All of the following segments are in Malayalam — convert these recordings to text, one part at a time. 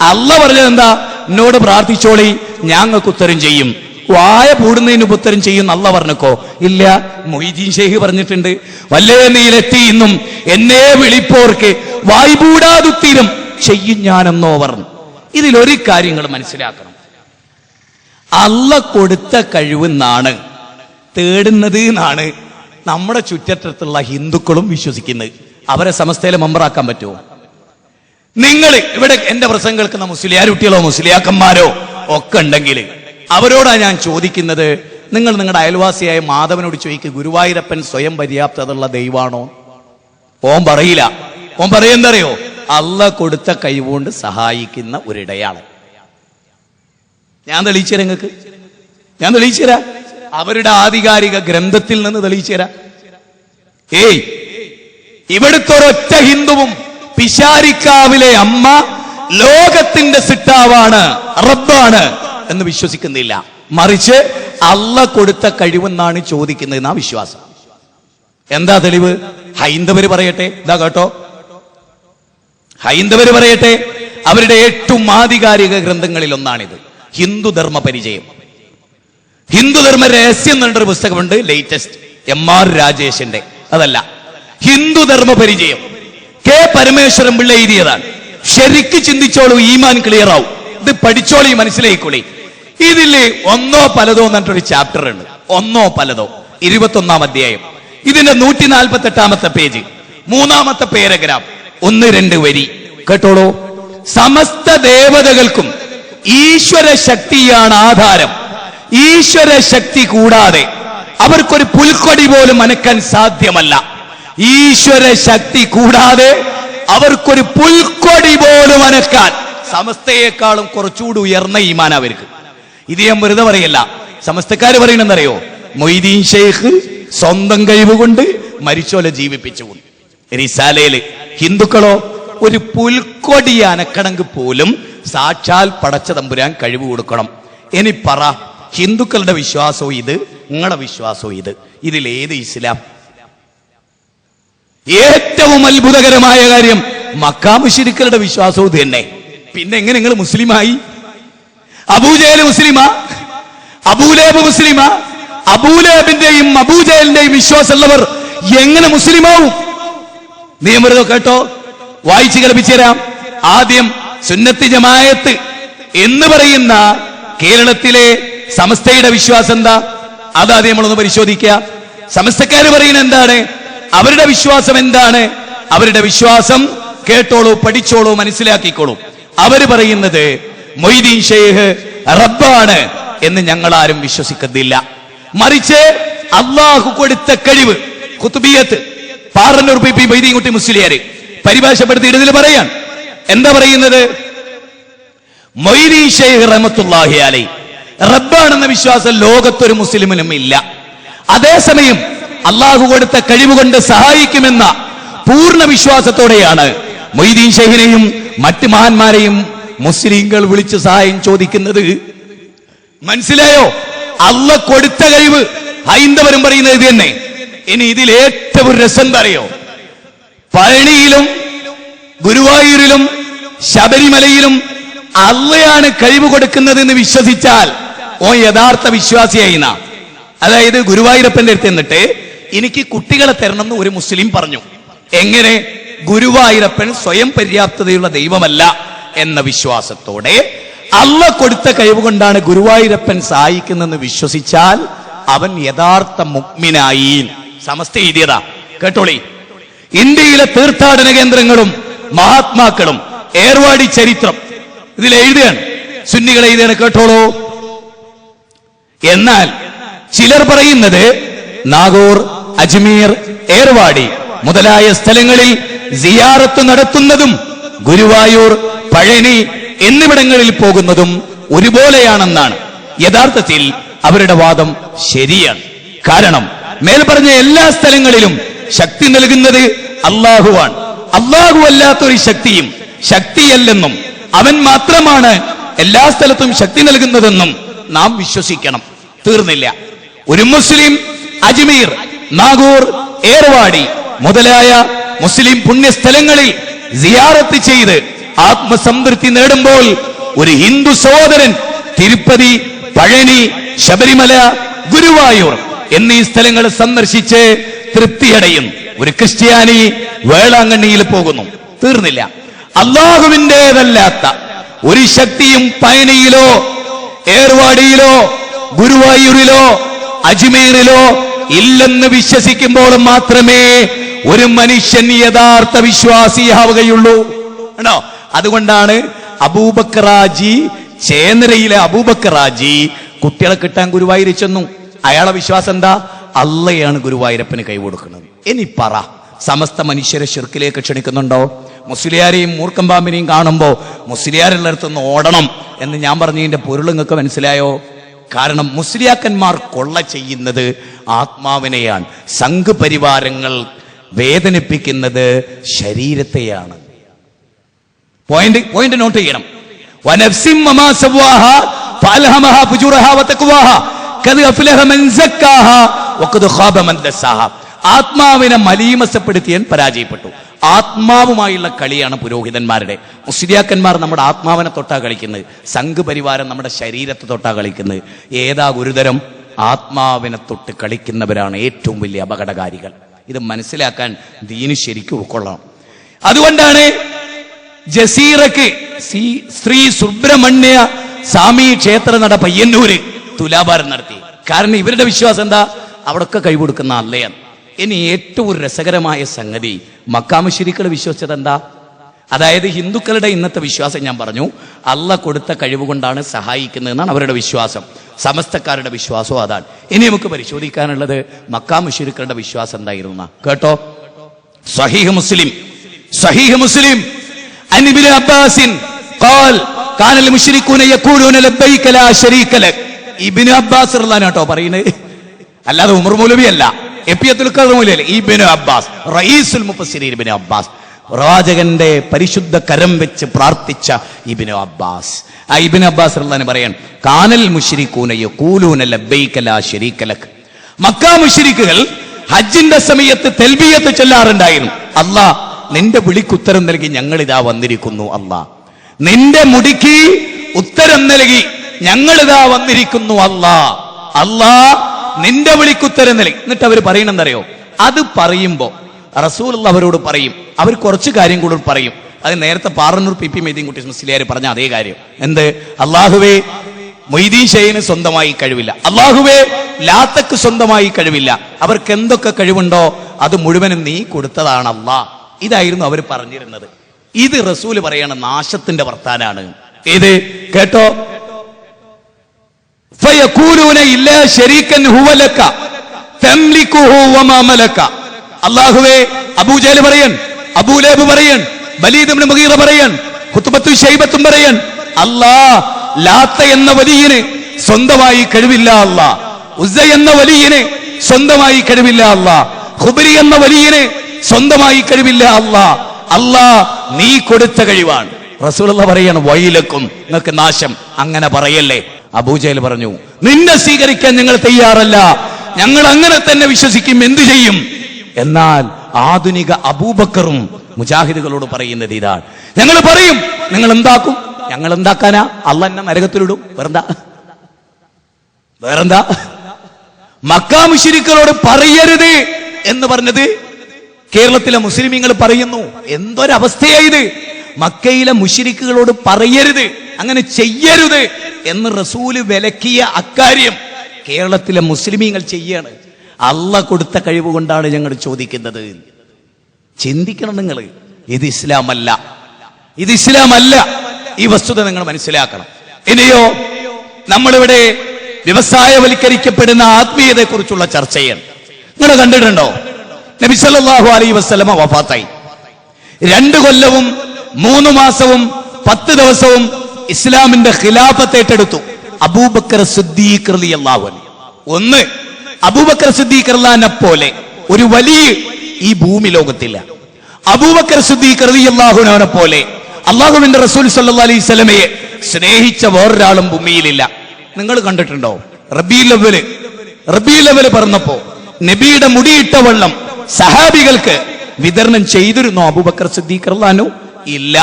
അല്ല പറഞ്ഞത് എന്താ? എന്നോട് പ്രാർത്ഥിച്ചോളി, ഞങ്ങൾക്ക് ഉത്തരം ചെയ്യും. വായ പൂടുന്നതിന് ഉത്തരം ചെയ്യും അല്ല പറഞ്ഞക്കോ? ഇല്ല. മൊയ്തീൻ ഷെയ്ഖ് പറഞ്ഞിട്ടുണ്ട്, വല്ലേ നീലെത്തിയെന്നും എന്നെ വിളിപ്പോർക്ക് വായ്പൂടാതുത്തീരം ചെയ്യും ഞാനെന്നോ പറഞ്ഞു. ഇതിലൊരു കാര്യങ്ങൾ മനസ്സിലാക്കണം. അല്ല കൊടുത്ത കഴിവെന്നാണ് തേടുന്നത് എന്നാണ് നമ്മുടെ ചുറ്റത്തുള്ള ഹിന്ദുക്കളും വിശ്വസിക്കുന്നത്. അവരെ സമസ്തയിലെ മെമ്പറാക്കാൻ പറ്റുമോ? നിങ്ങൾ ഇവിടെ എന്റെ പ്രസംഗം കേൾക്കുന്ന മുസ്ലിയാരുട്ടികളോ മുസ്ലിയാക്കന്മാരോ ഒക്കെ ഉണ്ടെങ്കിൽ അവരോടാ ഞാൻ ചോദിക്കുന്നത്, നിങ്ങൾ നിങ്ങളുടെ അയൽവാസിയായ മാധവനോട് ചോദിക്കുക, ഗുരുവായൂരപ്പൻ സ്വയം പര്യാപ്തതയുള്ള ദൈവമാണോ? ഓൻ പറയില്ല. ഓൻ പറയുന്നറിയോ? അല്ല കൊടുത്ത കഴിവുകൊണ്ട് സഹായിക്കുന്ന ഒരിടയാണ്. ഞാൻ തെളിയിച്ചു തരാം നിങ്ങൾക്ക്. ഞാൻ തെളിയിച്ചു തരാം. അവരുടെ ആധികാരിക ഗ്രന്ഥത്തിൽ നിന്ന് തെളിയിച്ചു തരാം. ഇവിടുത്തെ ഒരൊറ്റ ഹിന്ദുവും പിശാരിക്കാവിലെ അമ്മ ലോകത്തിന്റെ സിട്ടാവാണ്, റബ്ബാണ് എന്ന് വിശ്വസിക്കുന്നില്ല. മറിച്ച് അല്ല കൊടുത്ത കഴിവെന്നാണ് ചോദിക്കുന്നത് എന്നാ വിശ്വാസം. എന്താ തെളിവ്? ഹൈന്ദവര് പറയട്ടെ. ഇതാ കേട്ടോ, ഹൈന്ദവര് പറയട്ടെ. അവരുടെ ഏറ്റവും ആധികാരിക ഗ്രന്ഥങ്ങളിൽ ഒന്നാണിത്, ഹിന്ദുധർമ്മ പരിചയം. ഹിന്ദുധർമ്മ രഹസ്യം എന്നൊരു പുസ്തകമുണ്ട്, ലേറ്റസ്റ്റ് MR രാജേഷിന്റെ. അതല്ല, ഹിന്ദുധർമ്മ പരിചയം കെ പരമേശ്വരൻ പിള്ള എഴുതിയതാണ്. ശരിക്ക് ചിന്തിച്ചോളൂ, ഈമാൻ ക്ലിയർ ആവും. ഇത് പഠിച്ചോളി, മനസ്സിലായിക്കോളി. ഇതില് ഒന്നോ പലതോ എന്നിട്ടൊരു ചാപ്റ്റർ ഉണ്ട്. ഒന്നോ പലതോ, 21-ാം അധ്യായം. ഇതിന്റെ 148-ാമത്തെ പേജ്, 3-ാമത്തെ പാരഗ്രാഫ്, 1-2 വരി കേട്ടോളൂ. സമസ്ത ദേവതകൾക്കും ഈശ്വര ശക്തിയാണ് ആധാരം. ഈശ്വര ശക്തി കൂടാതെ അവർക്കൊരു പുൽക്കൊടി പോലും അനക്കാൻ സാധ്യമല്ല. ഈശ്വര ശക്തി കൂടാതെ അവർക്കൊരു പുൽക്കൊടി പോലും അനക്കാൻ സമസ്തയെക്കാളും കുറച്ചുകൂടി ഉയർന്ന ഈമാൻ അവർക്ക്. ഇത് ഞാൻ വെറുതെ പറയല്ല. സമസ്തക്കാര് പറയണെന്നറിയോ? മൊയ്തീൻ ഷെയ്ഖ് സ്വന്തം കഴിവ് കൊണ്ട് മരിച്ചോലെ ജീവിപ്പിച്ചു. റിസാലയില് ഹിന്ദുക്കളോ ഒരു പുൽക്കൊടി അനക്കണമെങ്കിൽ പോലും സാക്ഷാൽ പടച്ച തമ്പുരാൻ കഴിവ് കൊടുക്കണം. ഇനി പറ, ഹിന്ദുക്കളുടെ വിശ്വാസവും ഇത്, നിങ്ങളുടെ വിശ്വാസവും ഇത്, ഇതിലേത് ഇസ്ലാം? ഏറ്റവും അത്ഭുതകരമായ കാര്യം, മക്കാ മുശ്രിക്കുകളുടെ വിശ്വാസവും ഇത് തന്നെ. പിന്നെ എങ്ങനെ നിങ്ങൾ മുസ്ലിമായി? അബൂജഹൽ മുസ്ലിമാ? അബൂലഹബ് മുസ്ലിമാ? അബൂലഹബിന്റെയും അബൂജഹലിന്റെയും വിശ്വാസമുള്ളവർ എങ്ങനെ മുസ്ലിമാവും? നിയമം കേട്ടോ, വായിച്ചു കേൾപ്പിച്ചു തരാം. ആദ്യം സുന്നത്ത് ജമാഅത്ത് എന്ന് പറയുന്ന കേരളത്തിലെ സമസ്തയുടെ വിശ്വാസം എന്താ? അതാദ്യം നമ്മളൊന്ന് പരിശോധിക്കുക. സമസ്തക്കാര് പറയുന്നത് എന്താണ്? അവരുടെ വിശ്വാസം എന്താണ്? അവരുടെ വിശ്വാസം കേട്ടോളൂ, പഠിച്ചോളൂ, മനസ്സിലാക്കിക്കോളൂ. അവര് പറയുന്നത് മൊയ്തീൻ ഷെയ്ഖ് റബ്ബാണ് എന്ന് ഞങ്ങൾ ആരും വിശ്വസിക്കുന്നില്ല. മറിച്ച് അള്ളാഹു കൊടുത്ത കഴിവ്, ഖുത്ബിയത്ത് പാറന്നൂർ പി മൊയ്തീൻകുട്ടി മുസ്ലിയാര് പരിഭാഷപ്പെടുത്തിയിട്ട് ഇതിൽ പറയാൻ എന്താ പറയുന്നത്? മൊയ്തീൻ ഷെയ്ഖ് റഹ്മത്തുള്ളാഹി അലൈഹി റബ്ബാണെന്ന വിശ്വാസം ലോകത്തൊരു മുസ്ലിമിനും ഇല്ല. അതേസമയം അള്ളാഹു കൊടുത്ത കഴിവുകൊണ്ട് സഹായിക്കുമെന്ന പൂർണ്ണ വിശ്വാസത്തോടെയാണ് മൊയ്തീൻ ഷെയ്ഖിനെയും മറ്റ് മഹാന്മാരെയും മുസ്ലിങ്ങൾ വിളിച്ച് സഹായം ചോദിക്കുന്നത്. മനസ്സിലായോ? അള്ള കൊടുത്ത കഴിവ് ഹൈന്ദവരും പറയുന്നത് ഇത് തന്നെ. ഇനി ഇതിൽ ഏറ്റവും രസം പറയോ? പഴനിയിലും ഗുരുവായൂരിലും ശബരിമലയിലും അള്ളയാണ് കഴിവ് കൊടുക്കുന്നത് എന്ന് വിശ്വസിച്ചാൽ ഓ യഥാർത്ഥ വിശ്വാസിയായി. അതായത് ഗുരുവായൂരപ്പന്റെ അടുത്ത് എന്നിട്ട് എനിക്ക് കുട്ടികളെ തരണം എന്ന് ഒരു മുസ്ലിം പറഞ്ഞു. എങ്ങനെ? ഗുരുവായൂരപ്പൻ സ്വയം പര്യാപ്തതയുള്ള ദൈവമല്ല എന്ന വിശ്വാസത്തോടെ അള്ള കൊടുത്ത കഴിവ് കൊണ്ടാണ് ഗുരുവായൂരപ്പൻ സഹായിക്കുന്നതെന്ന് വിശ്വസിച്ചാൽ അവൻ യഥാർത്ഥ മുഅ്മിനായി. സമസ്ത എഴുതിയതാ കേട്ടോളി. ഇന്ത്യയിലെ തീർത്ഥാടന കേന്ദ്രങ്ങളും മഹാത്മാക്കളും ഏർവാടി ചരിത്രം ഇതിൽ എഴുതുകയാണ്, സുന്നികൾ എഴുതുകയാണ്, കേട്ടോളൂ. എന്നാൽ ചിലർ പറയുന്നത് നാഗൂർ, അജ്മീർ, ഏർവാടി മുതലായ സ്ഥലങ്ങളിൽ സിയാറത്ത് നടത്തുന്നതും ഗുരുവായൂർ, പഴനി എന്നിവിടങ്ങളിൽ പോകുന്നതും ഒരുപോലെയാണെന്നാണ്. യഥാർത്ഥത്തിൽ അവരുടെ വാദം ശരിയാണ്. കാരണം മേൽ പറഞ്ഞ എല്ലാ സ്ഥലങ്ങളിലും ശക്തി നൽകുന്നത് അള്ളാഹുവാണ്. അള്ളാഹു അല്ലാത്തൊരു ശക്തിയും ശക്തിയല്ലെന്നും അവൻ മാത്രമാണ് എല്ലാ സ്ഥലത്തും ശക്തി നൽകുന്നതെന്നും നാം വിശ്വസിക്കണം. തീർന്നില്ല. ഒരു മുസ്ലിം അജ്മീർ, നാഗൂർ, ഏർവാടി മുതലായ മുസ്ലിം പുണ്യസ്ഥലങ്ങളിൽ സിയാറത്ത് ചെയ്ത് ആത്മസംതൃപ്തി നേടുമ്പോൾ ഒരു ഹിന്ദു സഹോദരൻ തിരുപ്പതി, പഴനി, ശബരിമല, ഗുരുവായൂർ എന്നീ സ്ഥലങ്ങൾ സന്ദർശിച്ച് തൃപ്തിയടയും. ഒരു ക്രിസ്ത്യാനി വേളാങ്കണ്ണിയിൽ പോകുന്നു, തീർന്നില്ല. അള്ളാഹുവിൻ്റെതല്ലാത്ത ഒരു ശക്തിയും പഴനിയിലോ ഏർവാടിയിലോ ഗുരുവായൂരിലോ അജ്മീറിലോ ഇല്ലെന്ന് വിശ്വസിക്കുമ്പോൾ മാത്രമേ ഒരു മനുഷ്യൻ യഥാർത്ഥ വിശ്വാസിയാവുകയുള്ളൂ. ആണോ? അതുകൊണ്ടാണ് അബൂബക്കറാജി, ചേന്നരയിലെ അബൂബക്കറാജി കുട്ടികളെ കിട്ടാൻ ഗുരുവായൂർ ചെന്നു. അയാളെ വിശ്വാസം എന്താ? അള്ളയാണ് ഗുരുവായൂരപ്പന് കൈ കൊടുക്കുന്നത്. ഇനി പറ, സമസ്ത മനുഷ്യരെ ശിർക്കിലേക്ക് ക്ഷണിക്കുന്നുണ്ടോ? മുസ്ലിയാരെയും മൂർഖം പാമ്പിനെയും കാണുമ്പോ മുസ്ലിയാരുള്ളടത്തുനിന്ന് ഓടണം എന്ന് ഞാൻ പറഞ്ഞതിന്റെ പൊരുൾ നിങ്ങൾക്ക് മനസ്സിലായോ? കാരണം മുസ്ലിയാക്കന്മാർ കൊള്ള ചെയ്യുന്നത് ആത്മാവിനെയാണ്. സംഘ് പരിവാരങ്ങൾ വേദനിപ്പിക്കുന്നത് ശരീരത്തെയാണ്. പോയിന്റ് നോട്ട് ചെയ്യണം. വനഫ്സിൻ വമാ സവ്വാഹ ഫഅൽഹമഹാ ഫുജൂറഹാ വതഖ്വാഹാ ഖദ് അഫ്ലഹ മൻ സക്കാഹാ വഖദ് ഖാബ മൻ ദസ്സാഹാ. ആത്മാവിനെ മലീമസപ്പെടുത്തിയാൻ പരാജയപ്പെട്ടു. ആത്മാവുമായുള്ള കളിയാണ് പുരോഹിതന്മാരുടെ. മുസ്ലിയാക്കന്മാർ നമ്മുടെ ആത്മാവിനെ തൊട്ടാ കളിക്കുന്നത്, സംഘ് പരിവാരം നമ്മുടെ ശരീരത്തെ തൊട്ടാ കളിക്കുന്നത്. ഏതാ ഗുരുതരം? ആത്മാവിനെ തൊട്ട് കളിക്കുന്നവരാണ് ഏറ്റവും വലിയ അപകടകാരികൾ. ഇത് മനസ്സിലാക്കാൻ ദീന് ശരിക്കും ഉൾക്കൊള്ളണം. അതുകൊണ്ടാണ് ജസീറക്ക് ശ്രീ സുബ്രഹ്മണ്യ സ്വാമി ക്ഷേത്ര നട പയ്യന്നൂര് തുലാഭാരം നടത്തി. കാരണം ഇവരുടെ വിശ്വാസം എന്താ? അവിടൊക്കെ കൈകൊടുക്കുന്ന അല്ലയാണ്. ഇനി ഏറ്റവും രസകരമായ സംഗതി, മക്കാ മുശ്രിക്കുകൾ വിശ്വസിച്ചത് എന്താ? അതായത് ഹിന്ദുക്കളുടെ ഇന്നത്തെ വിശ്വാസം ഞാൻ പറഞ്ഞു, അല്ല കൊടുത്ത കഴിവ് കൊണ്ടാണ് സഹായിക്കുന്നതെന്നാണ് അവരുടെ വിശ്വാസം. സമസ്തക്കാരുടെ വിശ്വാസവും അതാണ്. ഇനി നമുക്ക് പരിശോധിക്കാനുള്ളത് മക്കാ മുശ്രിക്കുകളുടെ വിശ്വാസം എന്തായിരുന്നു കേട്ടോ. സ്വഹീഹ് മുസ്ലിം അൻ ഇബ്നു അബ്ബാസിൻ ഖാൽ കാന അൽ മുശ്രികൂന യഖൂലൂന ലബ്ബൈക ലാ ശരീക ലക്. ഇബ്നു അബ്ബാസ് റളിയല്ലാഹു അൻഹു പറയുന്നത്, അല്ലാതെ ഉമർ മൗലവി അല്ല, എപ്പിയത്തുൽ ഖദർ ഇബ്നു അബ്ബാസ്, റഈസുൽ മുഫസ്സിരീൻ ഇബ്നു അബ്ബാസ്, പ്രവാചകന്റെ പരിശുദ്ധ കരം വെച്ച് പ്രാർത്ഥിച്ച ഇബ്നു അബ്ബാസ്. ആ ഇബ്നു അബ്ബാസ് റളിയല്ലാഹു പറയാൻ, കാനൽ മുശ്രികൂന യഖൂലൂന ലബ്ബൈക ലാ ശരീക ലക്. മക്കാ മുശ്രിക്കുകൾ ഹജ്ജിന്റെ സമയത്ത് തൽബിയത്ത് ചൊല്ലാറുണ്ടായിരുന്നു. അല്ലാ, നിന്റെ വിളിക്കുത്തരം നൽകി ഞങ്ങൾ ഇതാ വന്നിരിക്കുന്നു. അല്ലാ, നിന്റെ മുടിക്ക് ഉത്തരം നൽകി ഞങ്ങളിതാ വന്നിരിക്കുന്നു. അല്ലാ, നിന്റെ വിളിക്കുത്തരം നൽകി. എന്നിട്ട് അവർ പറയണെന്നറിയോ? അത് പറയുമ്പോ റസൂലുള്ള അവരോട് പറയും, അവർ കുറച്ച് കാര്യം കൂടെ പറയും. അത് നേരത്തെ പാറന്നൂർ പി മൊയ്തീൻകുട്ടി മുസ്ലിയാർ പറഞ്ഞ അതേ കാര്യം. എന്ത്? അല്ലാഹുവേ, മൊയ്തീൻ ഷെയ്ഖിന് സ്വന്തമായി കഴിവില്ല. അല്ലാഹുവേ, ലാത്തക്ക് സ്വന്തമായി കഴിവില്ല. അവർക്ക് എന്തൊക്കെ കഴിവുണ്ടോ അത് മുഴുവനും നീ കൊടുത്തതാണ് അല്ലാ. ഇതായിരുന്നു അവർ പറഞ്ഞിരുന്നത്. ഇത് റസൂല് പറയണ നാശത്തിന്റെ വർത്താനാണ്. ഇത് കേട്ടോ. ഫയഖൂലൂന ഇല്ലാ ശരീകൻ ഹുവ ലക തംലികുഹു വമാ മലക. അല്ലാഹുവേ, അബൂജഹൽ പറയൻ, അബൂലഹബ് പറയൻ, വലീദ് ഇബ്നു മുഗീറ പറയൻ, ഖുത്ബത്തു ശൈബത്തും പറയൻ, അല്ലാ, ലാത്ത എന്ന വലിയന് സ്വന്തമായി കഴിവില്ല. അല്ലാ, ഉസ്സ എന്ന വലിയന് സ്വന്തമായി കഴിവില്ല. അല്ലാ, ഖുബരി എന്ന വലിയന് സ്വന്തമായി കഴിവില്ല. അല്ലാ, നീ കൊടുത്ത കഴിവാണ്. റസൂലുള്ളാഹി പറയാണ്, വൈലക്കും, നിങ്ങൾക്ക് നാശം, അങ്ങനെ പറയല്ലേ. അബൂജഹൽ പറഞ്ഞു, നിന്നെ സ്വീകരിക്കാൻ ഞങ്ങൾ തയ്യാറല്ല, ഞങ്ങൾ അങ്ങനെ തന്നെ വിശ്വസിക്കും, എന്തു ചെയ്യും? എന്നാൽ ആധുനിക അബൂബക്കറും മുജാഹിദുകളോട് പറയുന്നത് ഇതാണ്, ഞങ്ങൾ പറയും, നിങ്ങൾ എന്താക്കും? ഞങ്ങൾ എന്താക്കാനാ? അള്ളാഹ് എന്നെ നരകത്തിലിടും. വേറെന്താ? മക്കാ മുശ്രിക്കുകളോട് പറയരുത് എന്ന് പറഞ്ഞത് കേരളത്തിലെ മുസ്ലിമീങ്ങൾ പറയുന്നു. എന്തൊരവസ്ഥയായത്! മക്കയിലെ മുശ്രിക്കുകളോട് പറയരുത്, അങ്ങനെ ചെയ്യരുത് എന്ന് റസൂല് വിലക്കിയ അക്കാര്യം കേരളത്തിലെ മുസ്ലിമീങ്ങൾ ചെയ്യാണ്. അള്ളാഹ് കൊടുത്ത കഴിവ് കൊണ്ടാണ് ഞങ്ങൾ ചോദിക്കുന്നത്. ചിന്തിക്കണം നിങ്ങൾ. ഇത് ഇസ്ലാമല്ല, ഇത് ഇസ്ലാമല്ല. ഈ വസ്തുത നിങ്ങൾ മനസ്സിലാക്കണം. ഇനിയോ, നമ്മളിവിടെ വ്യവസായവൽക്കരിക്കപ്പെടുന്ന ആത്മീയതയെ കുറിച്ചുള്ള ചർച്ചയാണ്. നിങ്ങൾ കണ്ടിട്ടുണ്ടോ? നബി സല്ലല്ലാഹു അലൈഹി വസല്ലമ വഫാത്തായി. 2 കൊല്ലവും 3 മാസവും 10 ദിവസവും ഇസ്ലാമിന്റെ ഖിലാഫത്ത് ഏറ്റെടുത്തു അബൂബക്കർ സിദ്ദീഖ് റളിയല്ലാഹു അൻഹു. ഒന്ന്, അബൂബക്കർ സിദ്ദീഖ് റളിയല്ലാഹുവിനെ പോലെ ഒരു വലിയ ഈ ഭൂമി ലോകത്തില്ല. അബൂബക്കർ സിദ്ദീഖ് റളിയല്ലാഹു അൻഹുവിനെ പോലെ അല്ലാഹുവിന്റെ റസൂൽ സല്ലല്ലാഹു അലൈഹി വസല്ലമയെ സ്നേഹിച്ച വേറൊരാളും ഭൂമിയിലില്ല. നിങ്ങൾ കണ്ടിട്ടുണ്ടോ? റബീഉൽ അവ്വൽ പറഞ്ഞപ്പോ നബിയുടെ മുടിയിട്ട വെള്ളം സഹാബികൾക്ക് വിതരണം ചെയ്തിരുന്നോ അബൂബക്കർ സിദ്ദീഖ് റളിയല്ലാഹു അൻഹു? ഇല്ല.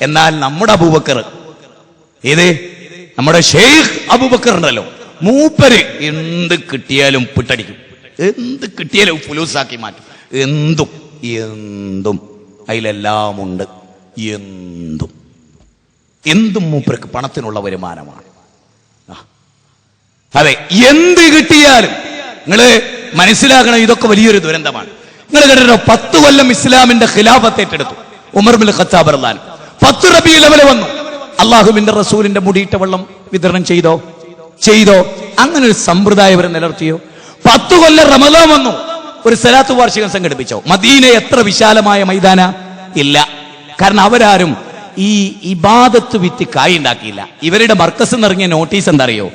എന്നാൽ നമ്മുടെ അബൂബക്കർ, ഇത് നമ്മുടെ ഷെയ്ഖ് അബൂബക്കർ ഉണ്ടല്ലോ, മൂപ്പര് എന്ത് കിട്ടിയാലും പിട്ടടിക്കും, എന്ത് കിട്ടിയാലും ഫുലൂസാക്കി മാറ്റും. എന്തും എന്തും അതിലെല്ലാം ഉണ്ട്. എന്തും മൂപ്പർക്ക് പണത്തിനുള്ള വരുമാനമാണ്. അതെ, എന്ത് കിട്ടിയാലും നിങ്ങള് മനസ്സിലാക്കണം, ഇതൊക്കെ വലിയൊരു ദുരന്തമാണ്. നിങ്ങൾ കേട്ടോ, 10 കൊല്ലം ഇസ്ലാമിന്റെ ഖിലാഫത്ത് ഏറ്റെടുത്തു ഉമർ ബിൻ ഖത്താബ് റളിയല്ലാഹു അൻഹു. 10 റബീഉൽ അവ്വൽ വന്നു, അള്ളാഹുവിന്റെ റസൂലിന്റെ മുടിയിട്ട വെള്ളം വിതരണം ചെയ്തോ? അങ്ങനെ ഒരു സമ്പ്രദായം അവർ നിലനിർത്തിയോ? 10 കൊല്ലം റമദാൻ വന്നു, ഒരു സലാത്ത് വാർഷികം സംഘടിപ്പിച്ചോ? മദീന എത്ര വിശാലമായ മൈതാന ഇല്ല. കാരണം അവരാരും ഈ ഇബാദത്ത് വിറ്റ് കായ് ഉണ്ടാക്കിയില്ല. ഇവരുടെ മർക്കസ് നിറങ്ങിയ നോട്ടീസ് എന്താ അറിയോ?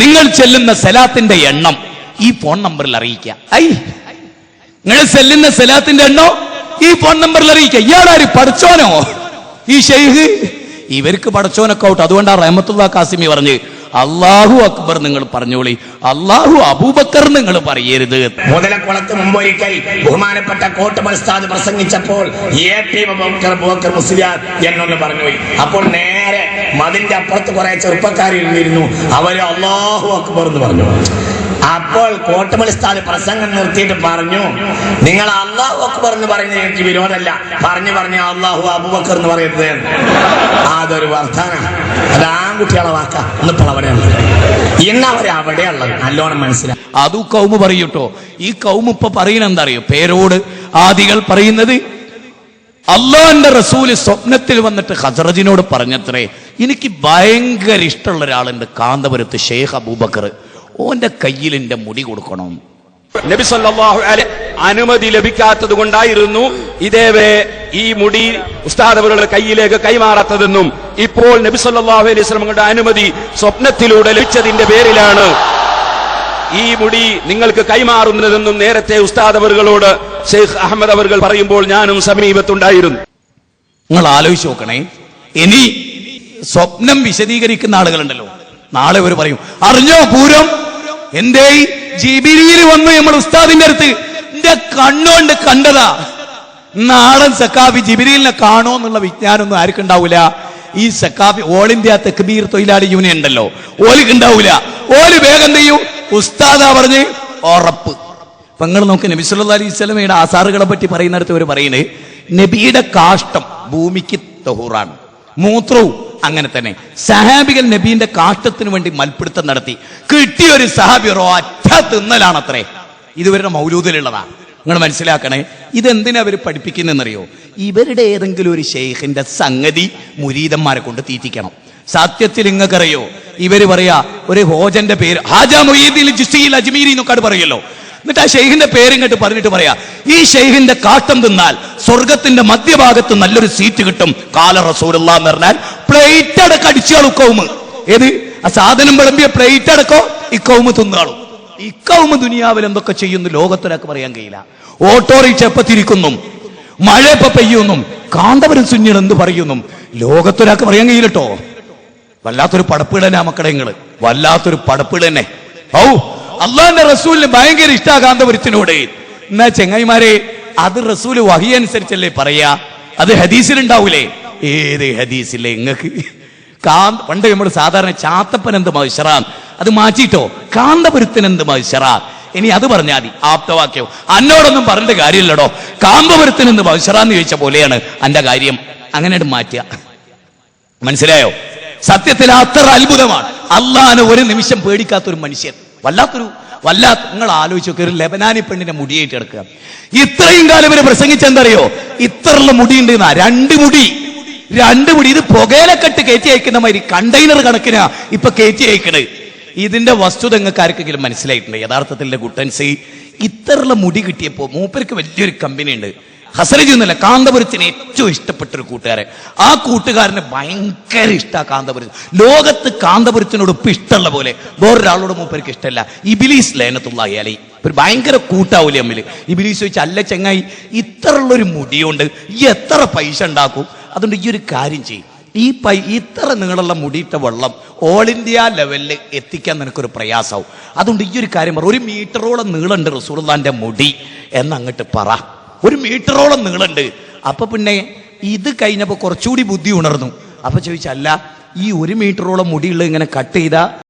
നിങ്ങൾ ചെല്ലുന്ന സലാത്തിന്റെ എണ്ണം ഈ ഫോൺ നമ്പറിൽ അറിയിക്കുക. നിങ്ങൾ ചെല്ലുന്ന സലാത്തിന്റെ എണ്ണം ഈ ഫോൺ നമ്പറിൽ അറിയിക്കുക. ഇയാളാര്, പഠിച്ചോനോ ഈ ഷെയ്ഖ്? ഇവർക്ക് പഠിച്ചോനൊക്കെ ഔട്ട്. അതുകൊണ്ടാണ് റഹ്മത്തുള്ളാഹി കാസിമി പറഞ്ഞ് അല്ലാഹു അക്ബർ നിങ്ങൾ പറഞ്ഞോളി, അല്ലാഹു അബൂബക്കർ നിങ്ങൾ പറയരുത്. മുതലക്കുളത്ത് മുമ്പൊരിക്കൽ ബഹുമാനപ്പെട്ട കോട്ടമൽ ഉസ്താദ് പ്രസംഗിച്ചപ്പോൾ അബൂബക്കർ മുസ്ലിയാർ എന്നൊന്ന് പറഞ്ഞുപോയി. അപ്പോൾ നേരെ മതിന്റെ അപ്പുറത്ത് കുറെ ചെറുപ്പക്കാരിരുന്നിരുന്നു, അവര് അല്ലാഹു അക്ബർ എന്ന് പറഞ്ഞു. അപ്പോൾ കോട്ടമൽ ഉസ്താദ് പ്രസംഗം നിർത്തിയിട്ട് പറഞ്ഞു, നിങ്ങൾ അല്ലാഹു അക്ബർ എന്ന് പറയുന്നത് എനിക്ക് വിരോധമല്ല, പറഞ്ഞു അല്ലാഹു അബൂബക്കർ എന്ന് പറയരുത്. അതൊരു വർത്താനം, അത് ആൺകുട്ടികളെ വാക്ക. ഇന്നിപ്പോൾ അവിടെയുള്ളത്, ഇന്ന് അവരവിടെയുള്ളത് നല്ലോണം മനസ്സിലായി. അതു കൗമ് പറയൂട്ടോ. ഈ കൗമ് ഇപ്പൊ പറയുന്നത് എന്താ അറിയോ? പേരോട് ആദികൾ പറയുന്നത്, അള്ളാന്റെ റസൂല് സ്വപ്നത്തിൽ വന്നിട്ട് ഖസറജിനോട് പറഞ്ഞത്രേ, എനിക്ക് ഭയങ്കര ഇഷ്ടമുള്ള ഒരാളുണ്ട് കാന്തപുരത്ത്, ഷെയ്ഖ് അബൂബക്കർ, ഓന്റെ കയ്യിൽ എന്റെ മുടി കൊടുക്കണം. നബി സല്ലല്ലാഹു അലൈഹി അനുമതി ലഭിക്കാത്തത് കൊണ്ടായിരുന്നു ഇതേവരെ ഈ മുടി ഉസ്താദ് അവരുടെ കയ്യിലേക്ക് കൈമാറാത്തതെന്നും ഇപ്പോൾ നബി സല്ലല്ലാഹു അലൈഹി വസല്ലമയുടെ അനുമതി സ്വപ്നത്തിലൂടെ ലഭിച്ചതിന്റെ പേരിലാണ് ഈ മുടി നിങ്ങൾക്ക് കൈമാറുന്നതെന്നും നേരത്തെ ഉസ്താദ് അവர்களോട് ഷെയ്ഖ് അഹമ്മദ് അവർ പറയുമ്പോൾ ഞാനും സമീപത്തുണ്ടായിരുന്നു. നിങ്ങൾ ആലോചിച്ച് നോക്കണേ, ഇനി സ്വപ്നം വിശദീകരിക്കുന്ന ആളുകളുണ്ടല്ലോ, നാളെ അവർ പറയും, അറിഞ്ഞോ പൂരം എന്റെ ജിബിരിയിൽ വന്നു നമ്മൾ ഉസ്താദിന്റെ അടുത്ത്, എന്റെ കണ്ണുകൊണ്ട് കണ്ടതാ. നാടൻ സക്കാഫി ജിബിരിലിനെ കാണോ എന്നുള്ള വിജ്ഞാനമൊന്നും ആർക്കും ഉണ്ടാവൂല. ഈ സക്കാഫി ഓൾ ഇന്ത്യ തക്ബീർ തൊഴിലാളി യൂണിയൻ ഉണ്ടല്ലോ, ഓലിക്ക് ഉണ്ടാവൂല. ഓല് വേഗം ചെയ്യും, ഉസ്താദാ പറഞ്ഞ് ഉറപ്പ്. അപ്പൊ നിങ്ങൾ നോക്ക്, നബി സല്ലല്ലാഹു അലൈഹി വസല്ലമയുടെ ആസാറുകളെ പറ്റി പറയുന്നിടത്ത് അവർ പറയുന്നത്, നബിയുടെ കാഷ്ടം ഭൂമിക്ക് തഹൂറാണ്, മൂത്രവും അങ്ങനെ തന്നെ. സഹാബികൾ നബീന്റെ കാഷ്ടത്തിന് വേണ്ടി മൽപ്പിടുത്തം നടത്തി, കിട്ടിയൊരു സഹാബി ഒറ്റ തിന്നലാണത്രേ. ഇതുവരുടെ മൗലൂദിലുള്ളതാണ്. നിങ്ങൾ മനസ്സിലാക്കണേ, ഇതെന്തിനാ അവർ പഠിപ്പിക്കുന്നറിയോ? ഇവരുടെ ഏതെങ്കിലും ഒരു ഷെയ്ഖിന്റെ സംഗതി മുരീദന്മാരെ കൊണ്ട് തീറ്റിക്കണം. സത്യത്തിൽ നിങ്ങൾക്കറിയോ, ഇവര് പറയാ ഒരു ഹോജന്റെ പേര് ഹാജാ മൊയ്യീദ്ദീൻ ജിസ്തിയിൽ അജ്മീരി എന്നൊക്കെ പറയല്ലോ. എന്നിട്ട് ആ ഷെയ്ഖിന്റെ പേരിങ്ങോട്ട് പറഞ്ഞിട്ട് പറയാ, ഈ ഷെയ്ഖിന്റെ കാട്ടം തിന്നാൽ സ്വർഗത്തിന്റെ മധ്യഭാഗത്ത് നല്ലൊരു സീറ്റ് കിട്ടും കാല റസൂലുള്ളാഹി എന്ന് പറഞ്ഞാൽ പ്ലേറ്റ് അടക്കം അടിച്ചാളും കൗമ്. ഏത് ആ സാധനം വിളമ്പിയ പ്ലേറ്റ് അടക്കം ഈ കൗമ് തിന്നാളും. ഈ കൗമ് ദുനിയാവിൽ എന്തൊക്കെ ചെയ്യുന്നു ലോകത്തിനൊക്കെ പറയാൻ കഴിയില്ല. ഓട്ടോറിക്ഷ എപ്പ തിരിക്കുന്നു, മഴ എപ്പ പെയ്യുന്നും, കാന്തപുരം സുന്നികൾ എന്ത് പറയുന്നു ലോകത്തിനൊക്കെ പറയാൻ കഴിയില്ലട്ടോ. വല്ലാത്തൊരു പടപ്പിടനാ മക്കളെ നിങ്ങള്, വല്ലാത്തൊരു പടപ്പിടനെ. ഔ അള്ളാന്റെ റസൂലിന് ഭയങ്കര ഇഷ്ടാ കാന്തപുരത്തിനോട്. എന്നാ ചെങ്ങായിമാരെ, അത് റസൂല് വഹി അനുസരിച്ചല്ലേ പറയാ, അത് ഹദീസിലുണ്ടാവൂലേ? ഏത് ഹദീസില്ലേ നിങ്ങൾക്ക്? പണ്ട് നമ്മൾ സാധാരണ ചാത്തപ്പൻ എന്ത് മത്സറ, അത് മാറ്റിട്ടോ കാന്തപുരത്തിന് എന്ത് മത്സറ. ഇനി അത് പറഞ്ഞാൽ മതി ആപ്തവാക്യം. അന്നോടൊന്നും പറഞ്ഞിട്ട് കാര്യമില്ലടോ, കാന്തപുരത്തിന് എന്ത് മത്സറാന്ന് ചോദിച്ച പോലെയാണ് എന്റെ കാര്യം. അങ്ങനെ മാറ്റുക, മനസ്സിലായോ? സത്യത്തിൽ അത്ര അത്ഭുതമാണ്. അള്ളാനെ ഒരു നിമിഷം പേടിക്കാത്തൊരു മനുഷ്യൻ, വല്ലാത്ത നിങ്ങൾ ആലോചിച്ച് നോക്കി, ഒരു ലെബനാനി പെണ്ണിന്റെ മുടിയായിട്ട് കിടക്കുക. ഇത്രയും കാലം ഇവര് പ്രസംഗിച്ചെന്തറിയോ? ഇത്രയുള്ള മുടിയുണ്ട്, രണ്ട് മുടി. ഇത് പുകയിലക്കെട്ട് കയറ്റി അയക്കുന്ന മാതിരി കണ്ടെയ്നർ കണക്കിനാ ഇപ്പൊ കയറ്റി അയക്കണത്. ഇതിന്റെ വസ്തുത നിങ്ങൾക്ക് ആർക്കെങ്കിലും മനസ്സിലായിട്ടുണ്ട്? യഥാർത്ഥത്തിൽ ഗുട്ടൻസി ഇത്രയുള്ള മുടി കിട്ടിയപ്പോ മൂപ്പർക്ക് വലിയൊരു കമ്പനി ഉണ്ട്, ഹസരജ് എന്നല്ല, കാന്തപുരത്തിന് ഏറ്റവും ഇഷ്ടപ്പെട്ട ഒരു കൂട്ടുകാരൻ. ആ കൂട്ടുകാരന് ഭയങ്കര ഇഷ്ടാ കാന്തപുരം. ലോകത്ത് കാന്തപുരത്തിനോട് ഇപ്പൊ ഇഷ്ടമുള്ള പോലെ വേറൊരാളോട് മൂപ്പർക്ക് ഇഷ്ടമല്ല. ഇബിലീസ് ലഅനത്തുല്ലാഹി അലൈഹി ഒരു ഭയങ്കര കൂട്ടാവൂലേ തമ്മിൽ. ഇബിലീസ് ചോദിച്ചാൽ, അല്ല ചങ്ങായി, ഇത്രയുള്ളൊരു മുടിയുണ്ട്, ഈ എത്ര പൈസ ഉണ്ടാക്കും? അതുകൊണ്ട് ഈ ഒരു കാര്യം ചെയ്യും, ഇത്ര നീളമുള്ള മുടിയിട്ട വെള്ളം ഓൾ ഇന്ത്യ ലെവലിൽ എത്തിക്കാൻ നിനക്കൊരു പ്രയാസമാവും. അതുകൊണ്ട് ഈ ഒരു കാര്യം പറ, 1 മീറ്ററോളം നീളുണ്ട് റസൂലുള്ളാഹിന്റെ മുടി എന്നങ്ങോട്ട് പറ. 1 മീറ്ററോളം നീളുണ്ട്. അപ്പൊ പിന്നെ ഇത് കഴിഞ്ഞപ്പോൾ കുറച്ചുകൂടി ബുദ്ധി ഉണർന്നു. അപ്പൊ ചോദിച്ചല്ല, ഈ 1 മീറ്ററോളം മുടിയുള്ള ഇങ്ങനെ കട്ട് ചെയ്താ